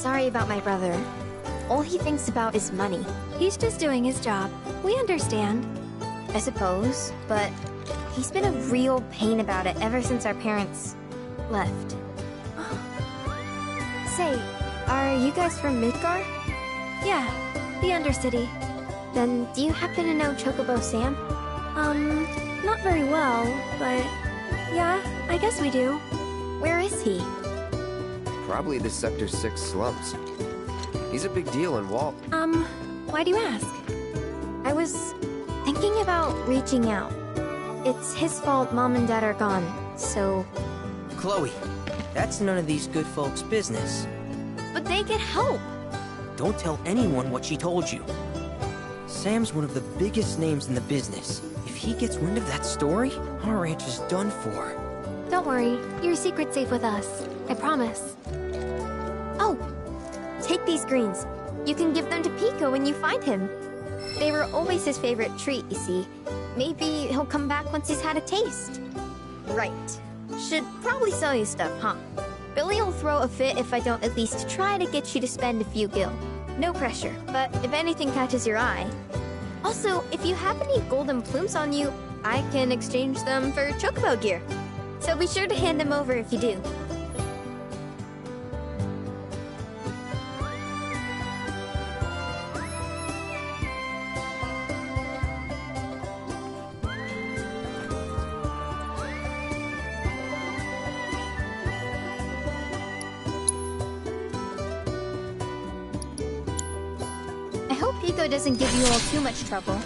Sorry about my brother. All he thinks about is money. He's just doing his job. We understand. I suppose, but he's been a real pain about it ever since our parents left. Say, are you guys from Midgar? Yeah, the Undercity. Then do you happen to know Chocobo Sam? Not very well, but yeah, I guess we do. Where is he? Probably the Sector 6 slums. He's a big deal in Walt. Why do you ask? I was thinking about reaching out. It's his fault Mom and Dad are gone, so... Chloe, that's none of these good folks' business. But they get help! Don't tell anyone what she told you. Sam's one of the biggest names in the business. If he gets wind of that story, our ranch is done for. Don't worry, your secret's safe with us. I promise. Oh! Take these greens. You can give them to Pico when you find him. They were always his favorite treat, you see. Maybe he'll come back once he's had a taste. Right. Should probably sell you stuff, huh? Billy'll throw a fit if I don't at least try to get you to spend a few gil. No pressure, but if anything catches your eye... Also, if you have any golden plumes on you, I can exchange them for Chocobo gear. So be sure to hand them over if you do. I hope Pico doesn't give you all too much trouble.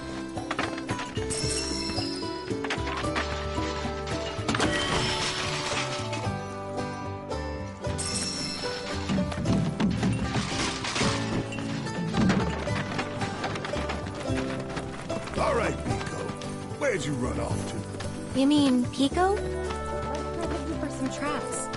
All right, Pico. Where'd you run off to? You mean Pico? We're looking for some traps.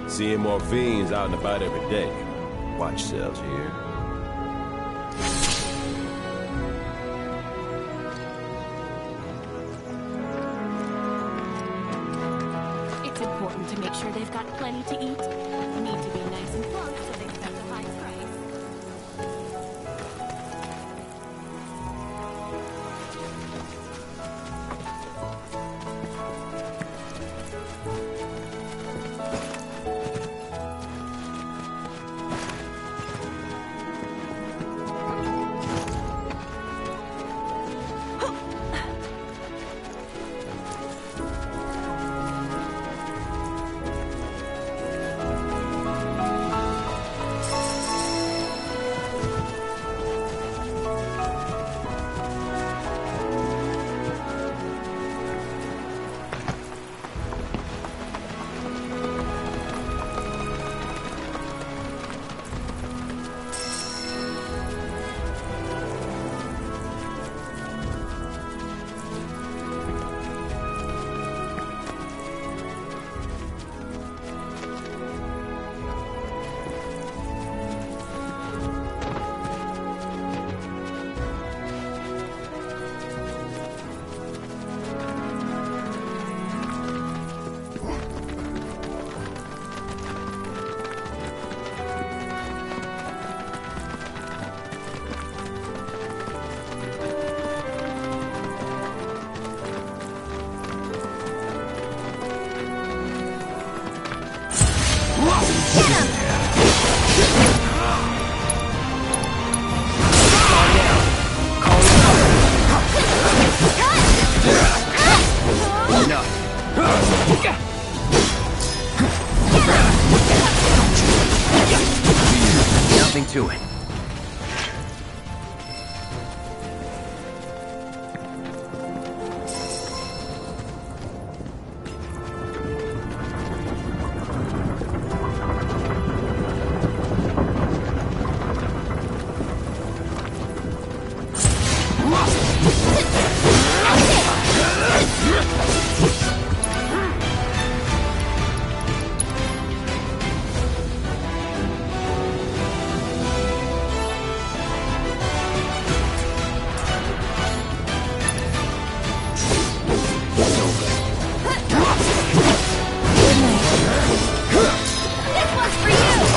Seeing more fiends out and about every day. Watch yourselves here. It's important to make sure they've got plenty to eat. Need to be nice and plump so they set the high price. Nothing to it.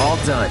All done.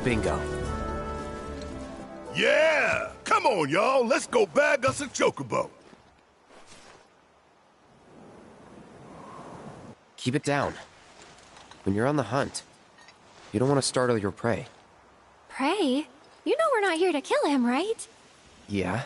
Bingo. Yeah! Come on, y'all. Let's go bag us a chocobo. Keep it down. When you're on the hunt, you don't want to startle your prey. Prey? You know we're not here to kill him, right? Yeah?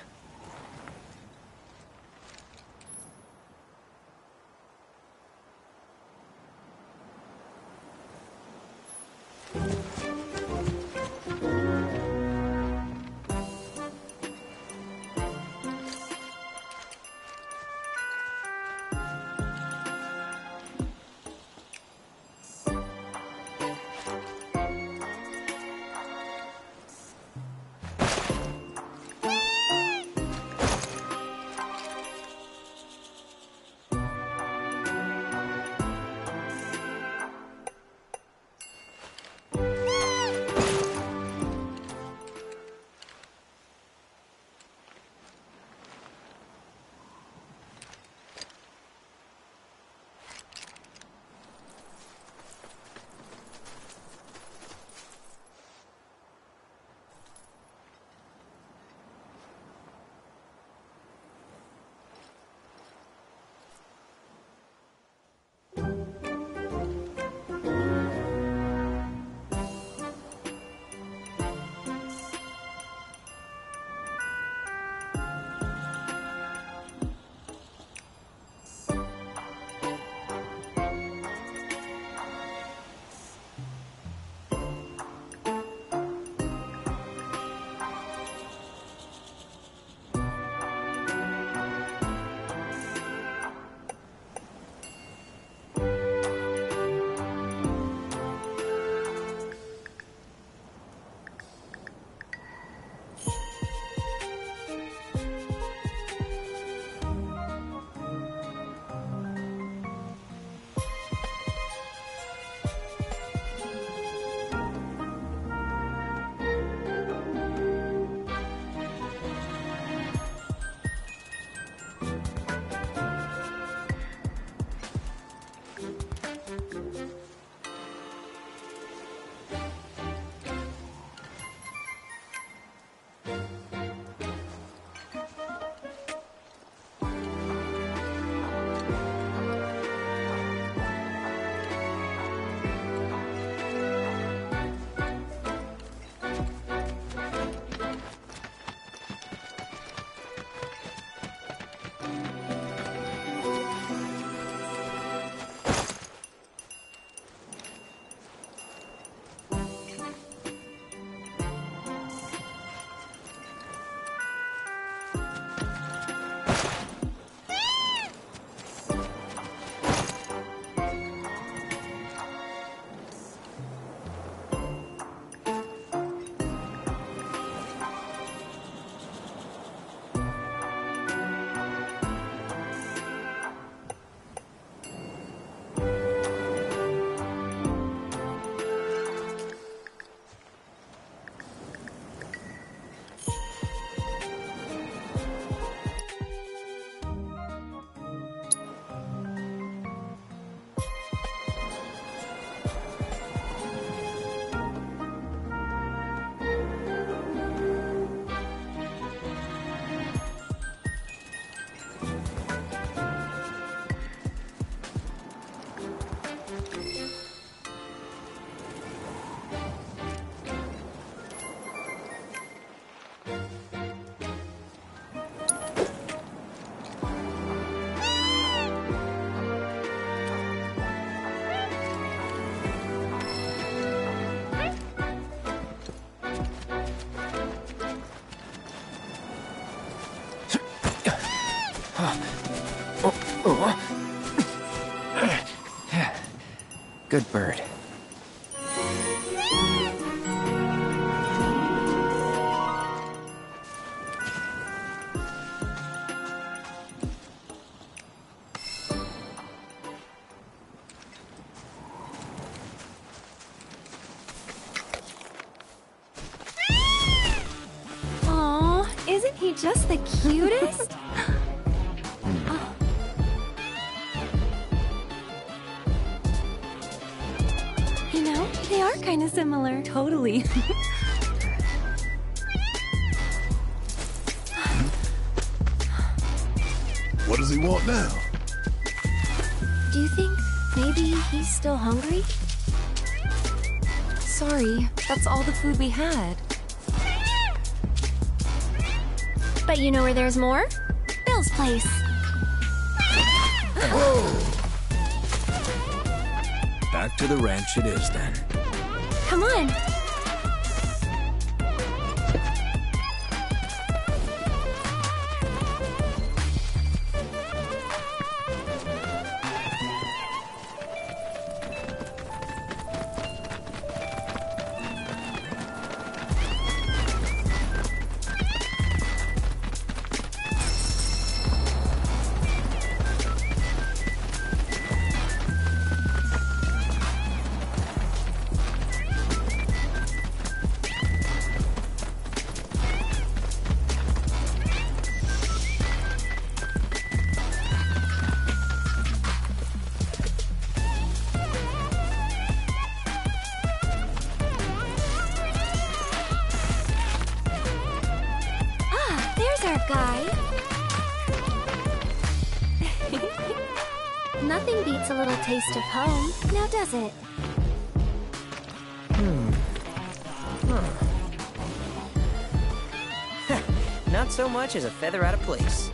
Good bird. Aw, isn't he just the cutest? You know, they are kind of similar. Totally. What does he want now? Do you think maybe he's still hungry? Sorry, that's all the food we had. But you know where there's more? Bill's place. Back to the ranch it is then. Come on. There's our guy. Nothing beats a little taste of home, now does it? Not so much as a feather out of place.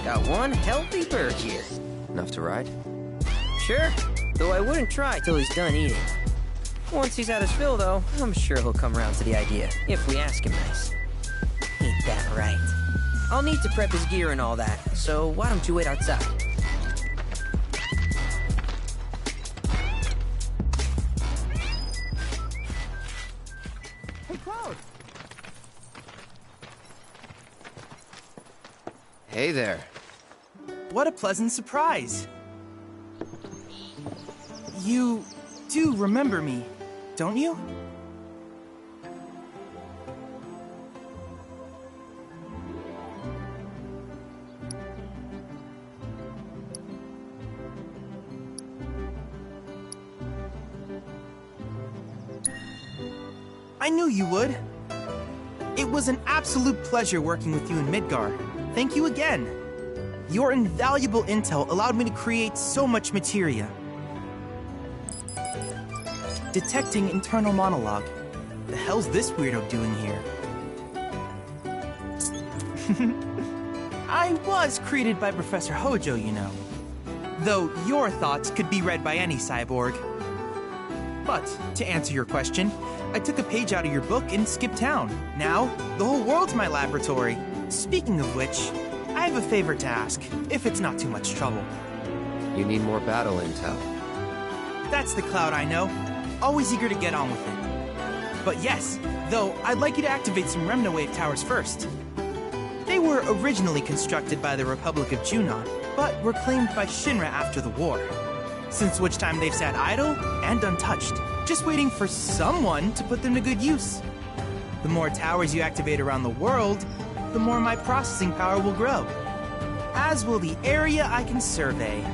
Got one healthy bird here. Enough to ride? Sure, though I wouldn't try till he's done eating. Once he's had his fill, though, I'm sure he'll come around to the idea, if we ask him nice. Ain't that right? I'll need to prep his gear and all that, so why don't you wait outside? Hey, Cloud! Hey there. What a pleasant surprise! You do remember me, don't you? I knew you would. It was an absolute pleasure working with you in Midgar. Thank you again. Your invaluable intel allowed me to create so much materia. Detecting internal monologue. The hell's this weirdo doing here? I was created by Professor Hojo, you know. Though your thoughts could be read by any cyborg. But, to answer your question, I took a page out of your book and skipped town. Now, the whole world's my laboratory. Speaking of which, I have a favor to ask, if it's not too much trouble. You need more battle intel. That's the Cloud I know. Always eager to get on with it. But yes, though, I'd like you to activate some Remnawave towers first. They were originally constructed by the Republic of Junon, but were claimed by Shinra after the war. Since which time they've sat idle and untouched, just waiting for someone to put them to good use. The more towers you activate around the world, the more my processing power will grow. As will the area I can survey.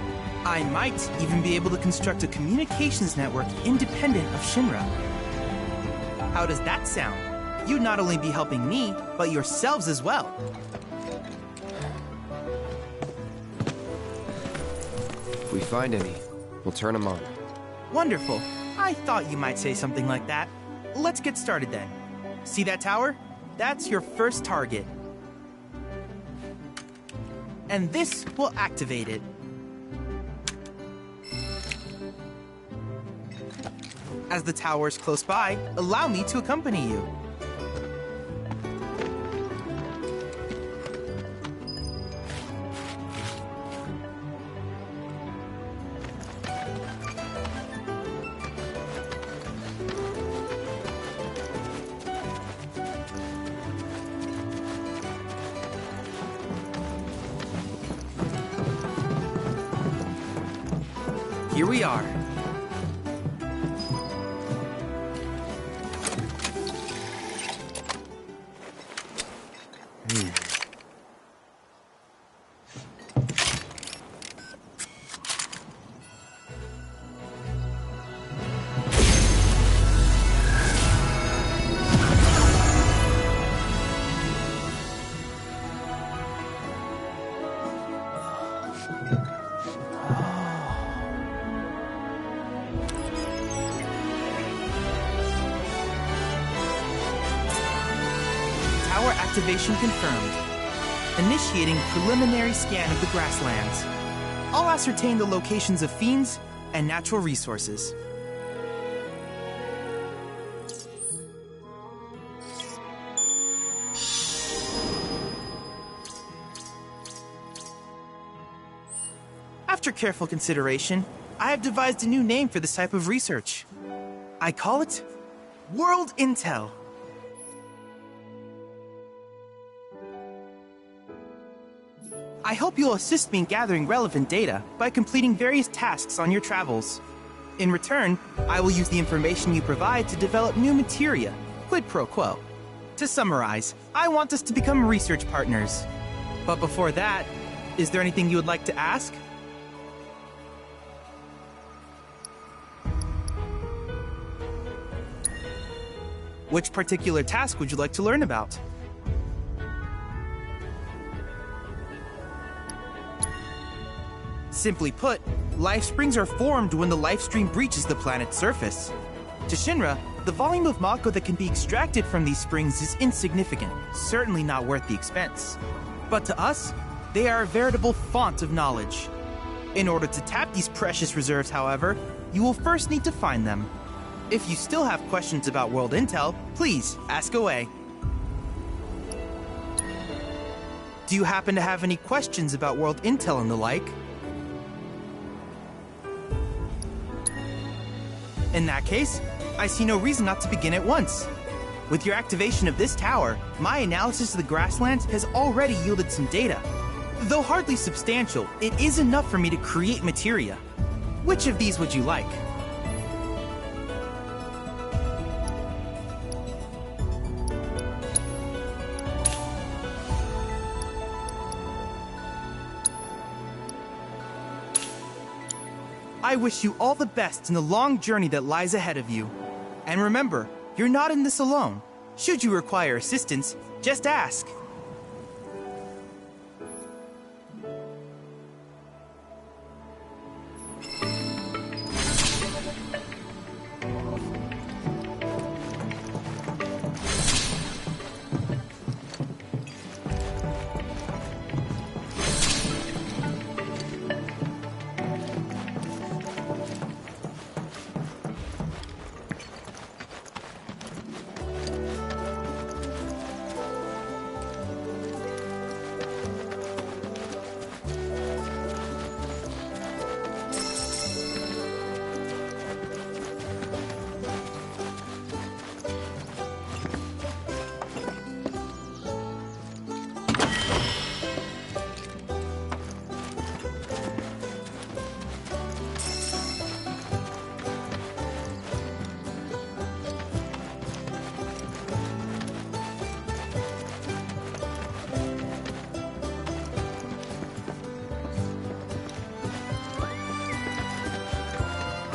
I might even be able to construct a communications network independent of Shinra. How does that sound? You'd not only be helping me, but yourselves as well. If we find any, we'll turn them on. Wonderful. I thought you might say something like that. Let's get started then. See that tower? That's your first target. And this will activate it. As the tower is close by, allow me to accompany you. here we are. Tower activation confirmed. Initiating preliminary scan of the grasslands. I'll ascertain the locations of fiends and natural resources. After careful consideration, I have devised a new name for this type of research. I call it World Intel. I hope you'll assist me in gathering relevant data by completing various tasks on your travels. In return, I will use the information you provide to develop new materia, quid pro quo. To summarize, I want us to become research partners. But before that, is there anything you would like to ask? Which particular task would you like to learn about? Simply put, life springs are formed when the life stream breaches the planet's surface. To Shinra, the volume of Mako that can be extracted from these springs is insignificant, certainly not worth the expense. But to us, they are a veritable font of knowledge. In order to tap these precious reserves, however, you will first need to find them. If you still have questions about World Intel, please ask away. Do you happen to have any questions about World Intel and the like? In that case, I see no reason not to begin at once. With your activation of this tower, my analysis of the grasslands has already yielded some data. Though hardly substantial, it is enough for me to create materia. Which of these would you like? I wish you all the best in the long journey that lies ahead of you. And remember, you're not in this alone. Should you require assistance, just ask.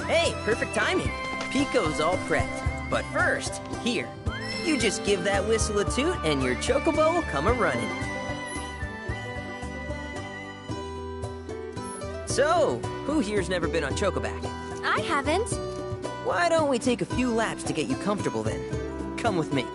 Hey, perfect timing. Pico's all prepped. But first, here. You just give that whistle a toot and your chocobo will come a-running. So, who here's never been on Chocoback? I haven't. Why don't we take a few laps to get you comfortable then? Come with me.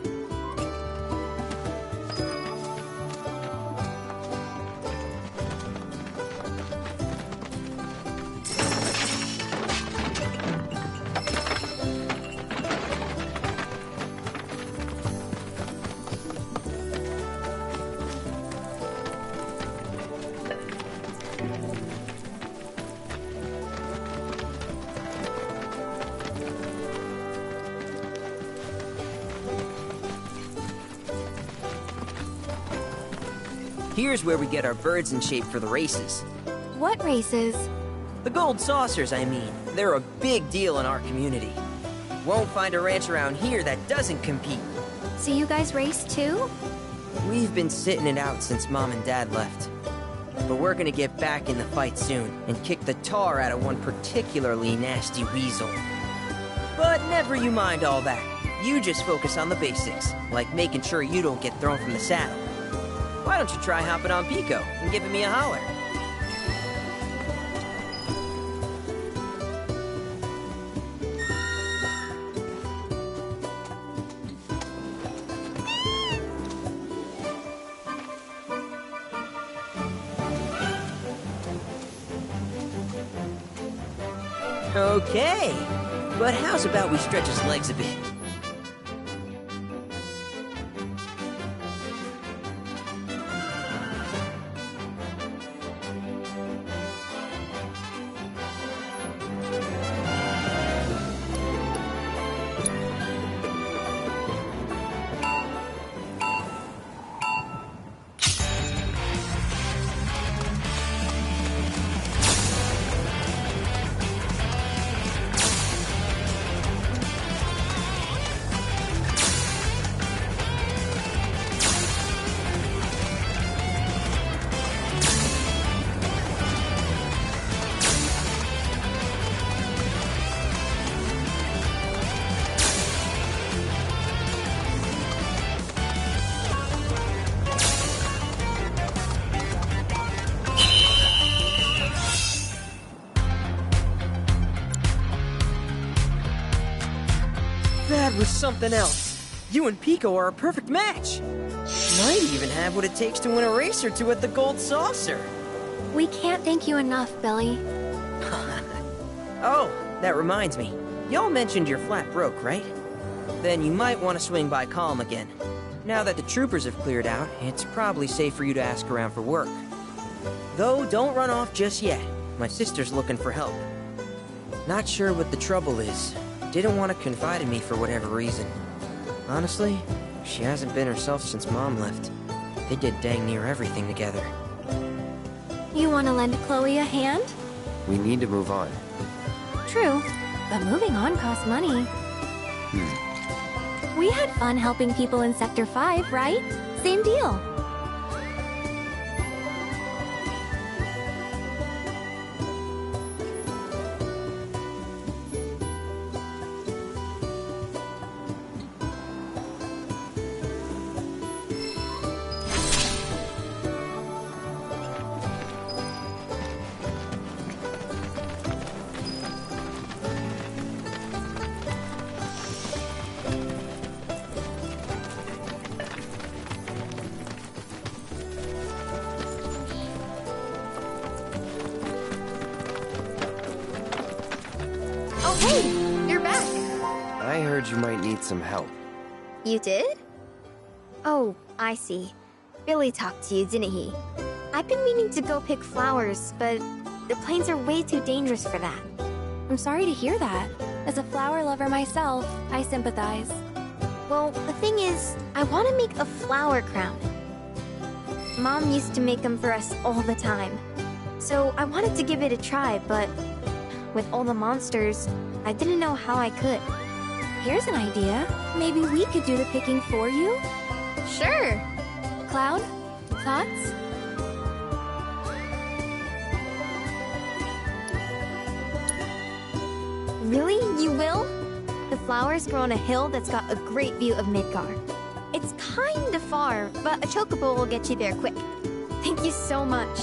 Here's where we get our birds in shape for the races. What races? The gold saucers, I mean. They're a big deal in our community. Won't find a ranch around here that doesn't compete. So you guys race too? We've been sitting it out since Mom and Dad left. But we're gonna get back in the fight soon and kick the tar out of one particularly nasty weasel. But never you mind all that. You just focus on the basics, like making sure you don't get thrown from the saddle. Why don't you try hopping on Pico and giving me a holler? Okay, but how's about we stretch his legs a bit? That was something else. You and Pico are a perfect match. Might even have what it takes to win a race or two at the Gold Saucer. We can't thank you enough, Billy. Oh, that reminds me. Y'all mentioned your flat broke, right? Then you might want to swing by Calm again. Now that the troopers have cleared out, it's probably safe for you to ask around for work. Though, don't run off just yet. My sister's looking for help. Not sure what the trouble is. Didn't want to confide in me for whatever reason. Honestly, she hasn't been herself since Mom left. They did dang near everything together. You want to lend Chloe a hand? We need to move on. True, but moving on costs money. We had fun helping people in Sector 5, right? Same deal. Oh, hey! You're back! I heard you might need some help. You did? Oh, I see. Billy talked to you, didn't he? I've been meaning to go pick flowers, but the plains are way too dangerous for that. I'm sorry to hear that. As a flower lover myself, I sympathize. Well, the thing is, I want to make a flower crown. Mom used to make them for us all the time. So I wanted to give it a try, but with all the monsters, I didn't know how I could. Here's an idea. Maybe we could do the picking for you? Sure! Cloud? Thoughts? Really? You will? The flowers grow on a hill that's got a great view of Midgar. It's kinda far, but a chocobo will get you there quick. Thank you so much.